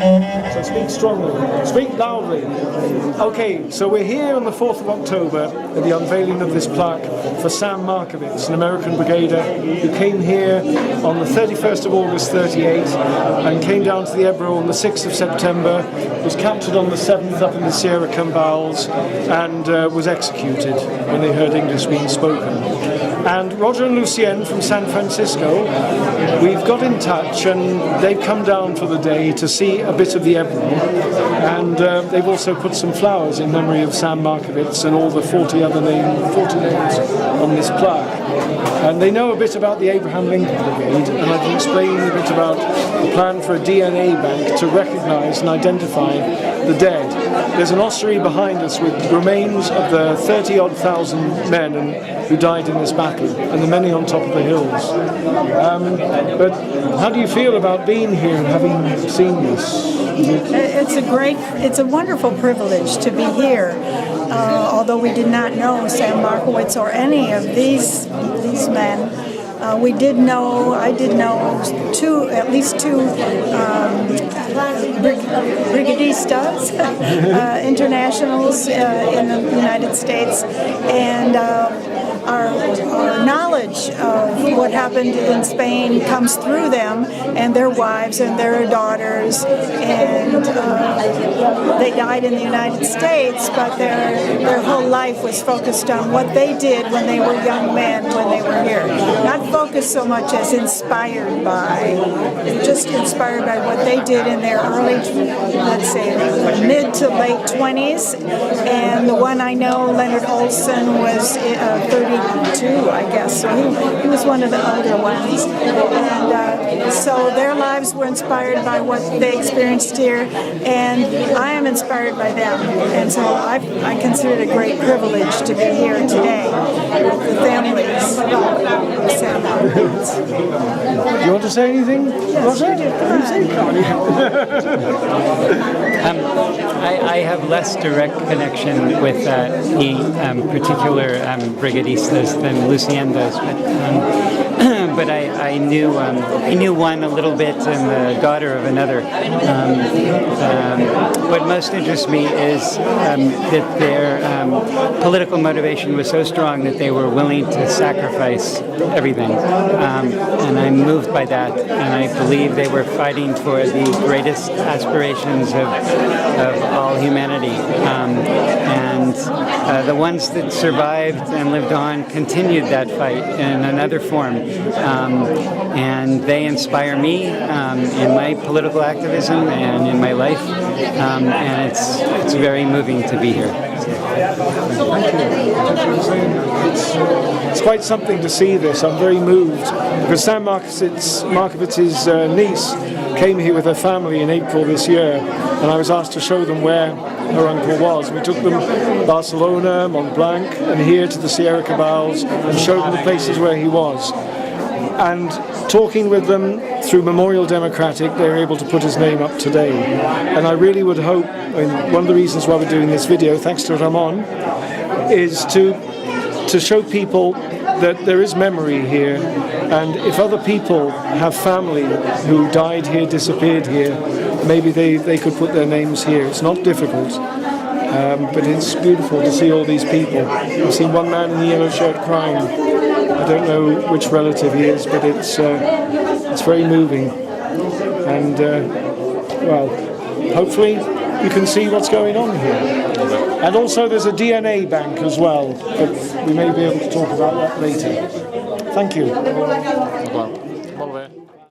So speak strongly. Speak loudly. Okay, so we're here on the 4th of October at the unveiling of this plaque for Sam Markovits, an American brigader who came here on the 31st of August 38 and came down to the Ebro on the 6th of September, was captured on the 7th up in the Sierra Cambals, and was executed when they heard English being spoken. And Roger and Lucien from San Francisco, we've got in touch and they've come down for the day to see a bit of the Ebro, and they've also put some flowers in memory of Sam Markovits and all the 40 names on this plaque. And they know a bit about the Abraham Lincoln Brigade, and I can explain a bit about the plan for a DNA bank to recognise and identify the dead. There's an ossuary behind us with remains of the 30-odd thousand men who died in this battle, and the many on top of the hills. But how do you feel about being here and having seen this? It's a wonderful privilege to be here. Although we did not know Sam Markovits or any of these men, I did know at least two brigadistas, internationals in the United States, and our knowledge of what happened in Spain comes through them and their wives and their daughters, and they died in the United States, but their whole life was focused on what they did when they were young men, when they were here. Not focused so much as inspired by what they did in their early, let's say, mid to late 20s. And the one I know, Leonard Olson, was 32, I guess. So he was one of the older ones. And so their lives were inspired by what they experienced here, and I am inspired by them. And so I consider it a great privilege to be here today with the families of Sam Markovits. Do you want to say anything? Yes, you do. I have less direct connection with the particular brigadistas than Lucien does, but I knew one a little bit and the daughter of another. What most interests me is that their political motivation was so strong that they were willing to sacrifice everything, and I'm moved by that, and I believe they were fighting for the greatest aspirations of all humanity, and the ones that survived and lived on continued that fight in another form, and they inspire me in my political activism and in my life, and it's very moving to be here. Thank you. It's quite something to see this. I'm very moved because Sam Markovits' niece came here with her family in April this year, and I was asked to show them where her uncle was. We took them to Barcelona, Mont Blanc, and here to the Sierra Cambals and showed them the places where he was. And talking with them through Memorial Democratic, they were able to put his name up today. And I really would hope, and one of the reasons why we're doing this video, thanks to Ramon, is to show people that there is memory here, and if other people have family who died here, disappeared here, maybe they could put their names here. It's not difficult, but it's beautiful to see all these people. I've seen one man in the yellow shirt crying. I don't know which relative he is, but it's very moving, and well, hopefully you can see what's going on here. And also there's a DNA bank as well, but we may be able to talk about that later. Thank you.